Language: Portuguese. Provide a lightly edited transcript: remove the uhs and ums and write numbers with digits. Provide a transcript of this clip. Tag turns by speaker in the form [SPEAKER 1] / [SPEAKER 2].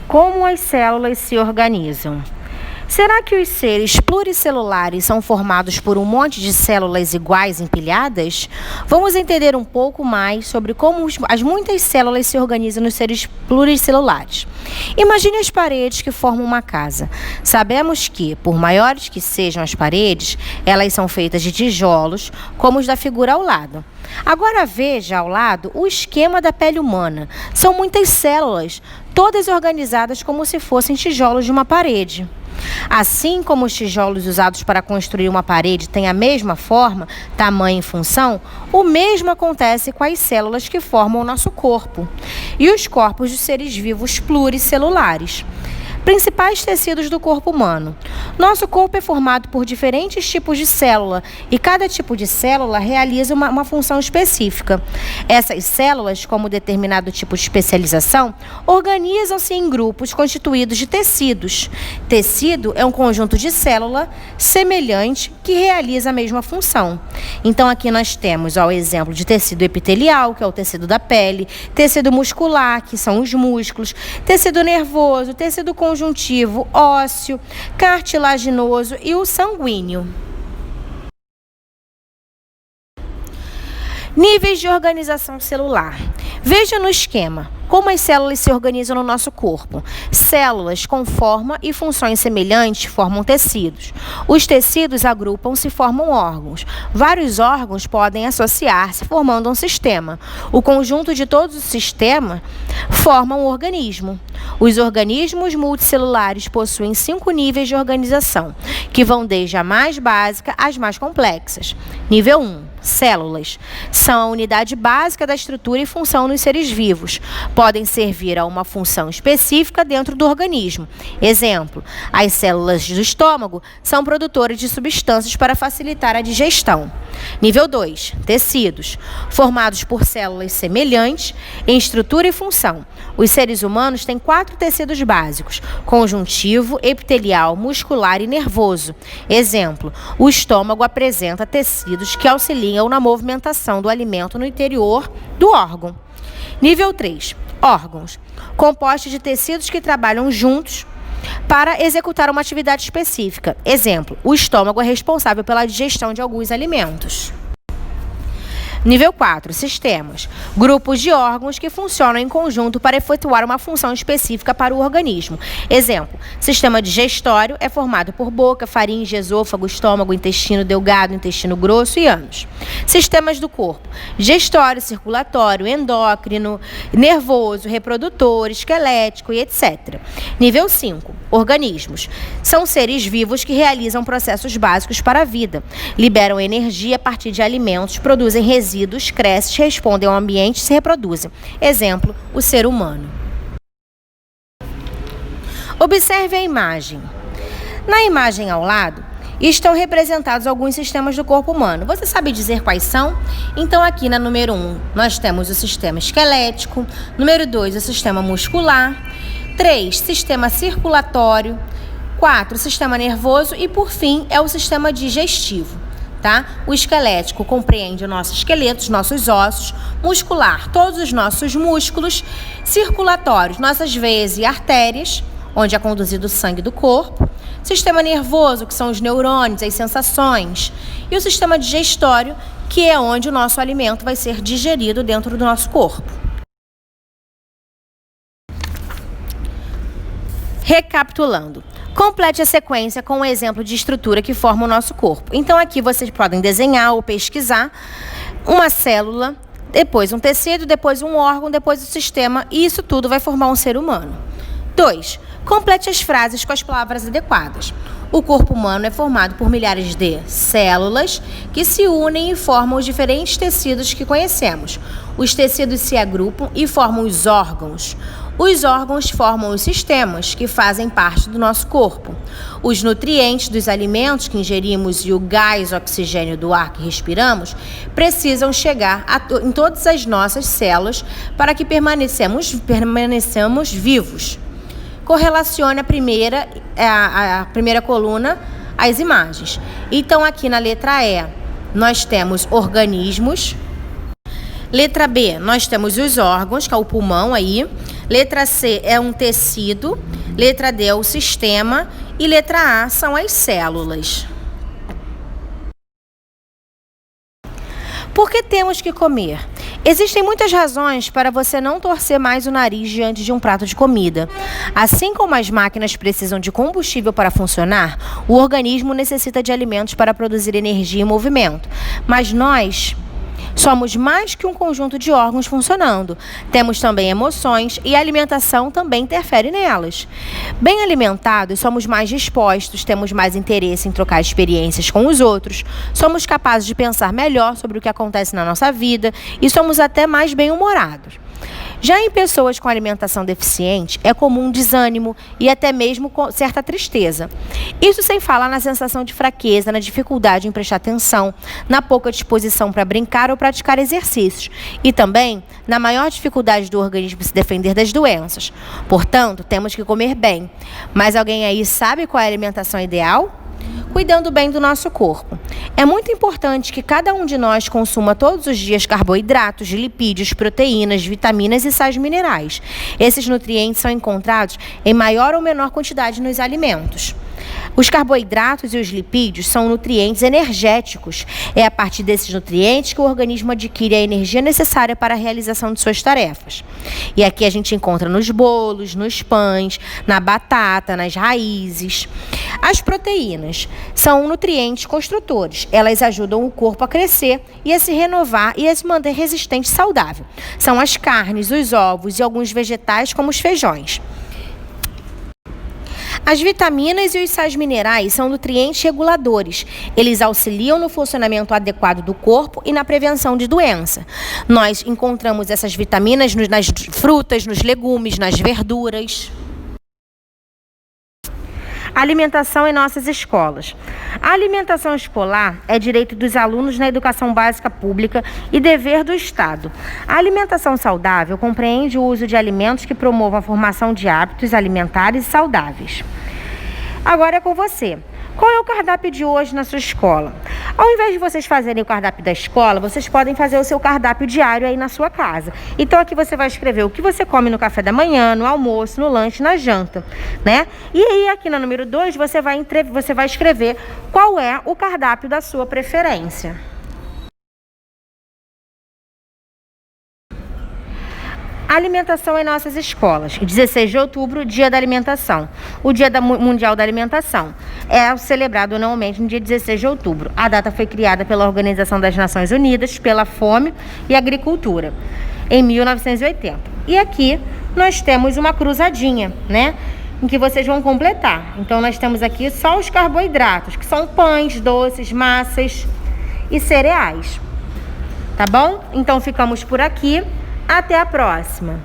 [SPEAKER 1] Como as células se organizam? Será que os seres pluricelulares são formados por um monte de células iguais empilhadas? Vamos entender um pouco mais sobre como as muitas células se organizam nos seres pluricelulares. Imagine as paredes que formam uma casa. Sabemos que, por maiores que sejam as paredes, elas são feitas de tijolos, como os da figura ao lado. Agora veja ao lado o esquema da pele humana. São muitas células, todas organizadas como se fossem tijolos de uma parede. Assim como os tijolos usados para construir uma parede têm a mesma forma, tamanho e função, o mesmo acontece com as células que formam o nosso corpo e os corpos dos seres vivos pluricelulares. Principais tecidos do corpo humano. Nosso corpo é formado por diferentes tipos de célula e cada tipo de célula realiza uma função específica. Essas células, como determinado tipo de especialização, organizam-se em grupos constituídos de tecidos. Tecido é um conjunto de célula semelhante que realiza a mesma função. Então aqui nós temos o exemplo de tecido epitelial, que é o tecido da pele, tecido muscular, que são os músculos, tecido nervoso, tecido conjuntivo, ósseo, cartilaginoso e o sanguíneo. Níveis de organização celular. Veja no esquema como as células se organizam no nosso corpo. Células com forma e funções semelhantes formam tecidos. Os tecidos agrupam-se e formam órgãos. Vários órgãos podem associar-se formando um sistema. O conjunto de todos os sistemas forma um organismo. Os organismos multicelulares possuem 5 níveis de organização, que vão desde a mais básica às mais complexas. Nível 1. Células. São a unidade básica da estrutura e função nos seres vivos. Podem servir a uma função específica dentro do organismo. Exemplo, as células do estômago são produtoras de substâncias para facilitar a digestão. Nível 2. Tecidos. Formados por células semelhantes em estrutura e função. Os seres humanos têm 4 tecidos básicos: conjuntivo, epitelial, muscular e nervoso. Exemplo, o estômago apresenta tecidos que auxiliam na movimentação do alimento no interior do órgão. Nível 3. Órgãos. Compostos de tecidos que trabalham juntos para executar uma atividade específica. Exemplo, o estômago é responsável pela digestão de alguns alimentos. Nível 4. Sistemas. Grupos de órgãos que funcionam em conjunto para efetuar uma função específica para o organismo. Exemplo, sistema digestório é formado por boca, faringe, esôfago, estômago, intestino delgado, intestino grosso e ânus. Sistemas do corpo. Digestório, circulatório, endócrino, nervoso, reprodutor, esquelético e etc. Nível 5. Organismos. São seres vivos que realizam processos básicos para a vida. Liberam energia a partir de alimentos, produzem resíduos, crescem, respondem ao ambiente e se reproduzem. Exemplo, o ser humano. Observe a imagem. Na imagem ao lado, estão representados alguns sistemas do corpo humano. Você sabe dizer quais são? Então, aqui na número 1, nós temos o sistema esquelético. Número 2, o sistema muscular. 3, sistema circulatório. 4, sistema nervoso. E, por fim, é o sistema digestivo. Tá? O esquelético compreende o nosso esqueleto, os nossos ossos. Muscular, todos os nossos músculos. Circulatórios, nossas veias e artérias, onde é conduzido o sangue do corpo. Sistema nervoso, que são os neurônios, as sensações. E o sistema digestório, que é onde o nosso alimento vai ser digerido dentro do nosso corpo. Recapitulando. Complete a sequência com um exemplo de estrutura que forma o nosso corpo. Então, aqui vocês podem desenhar ou pesquisar uma célula, depois um tecido, depois um órgão, depois o sistema, e isso tudo vai formar um ser humano. 2. Complete as frases com as palavras adequadas. O corpo humano é formado por milhares de células que se unem e formam os diferentes tecidos que conhecemos. Os tecidos se agrupam e formam os órgãos. Os órgãos formam os sistemas que fazem parte do nosso corpo. Os nutrientes dos alimentos que ingerimos e o gás oxigênio do ar que respiramos precisam chegar em todas as nossas células para que permaneçamos vivos. Correlacione a primeira coluna às imagens. Então, aqui na letra E, nós temos organismos. Letra B, nós temos os órgãos, que é o pulmão aí. Letra C é um tecido, letra D é o sistema e letra A são as células. Por que temos que comer? Existem muitas razões para você não torcer mais o nariz diante de um prato de comida. Assim como as máquinas precisam de combustível para funcionar, o organismo necessita de alimentos para produzir energia e movimento. Mas nós somos mais que um conjunto de órgãos funcionando. Temos também emoções e a alimentação também interfere nelas. Bem alimentados, somos mais dispostos, temos mais interesse em trocar experiências com os outros, somos capazes de pensar melhor sobre o que acontece na nossa vida e somos até mais bem-humorados. Já em pessoas com alimentação deficiente, é comum desânimo e até mesmo certa tristeza. Isso sem falar na sensação de fraqueza, na dificuldade em prestar atenção, na pouca disposição para brincar ou praticar exercícios e também na maior dificuldade do organismo se defender das doenças. Portanto, temos que comer bem. Mas alguém aí sabe qual é a alimentação ideal? Cuidando bem do nosso corpo. É muito importante que cada um de nós consuma todos os dias carboidratos, lipídios, proteínas, vitaminas e sais minerais. Esses nutrientes são encontrados em maior ou menor quantidade nos alimentos. Os carboidratos e os lipídios são nutrientes energéticos. É a partir desses nutrientes que o organismo adquire a energia necessária para a realização de suas tarefas. E aqui a gente encontra nos bolos, nos pães, na batata, nas raízes. As proteínas são nutrientes construtores. Elas ajudam o corpo a crescer e a se renovar e a se manter resistente e saudável. São as carnes, os ovos e alguns vegetais como os feijões. As vitaminas e os sais minerais são nutrientes reguladores. Eles auxiliam no funcionamento adequado do corpo e na prevenção de doença. Nós encontramos essas vitaminas nas frutas, nos legumes, nas verduras. Alimentação em nossas escolas. A alimentação escolar é direito dos alunos na educação básica pública e dever do Estado. A alimentação saudável compreende o uso de alimentos que promovam a formação de hábitos alimentares saudáveis. Agora é com você. Qual é o cardápio de hoje na sua escola? Ao invés de vocês fazerem o cardápio da escola, vocês podem fazer o seu cardápio diário aí na sua casa. Então aqui você vai escrever o que você come no café da manhã, no almoço, no lanche, na janta, né? E aí aqui no número 2 você vai escrever qual é o cardápio da sua preferência. Alimentação em nossas escolas. 16 de outubro, Dia da Alimentação. O Dia Mundial da Alimentação é celebrado anualmente no dia 16 de outubro. A data foi criada pela Organização das Nações Unidas pela Fome e Agricultura, em 1980. E aqui nós temos uma cruzadinha, né? Em que vocês vão completar. Então nós temos aqui só os carboidratos, que são pães, doces, massas e cereais. Tá bom? Então ficamos por aqui. Até a próxima!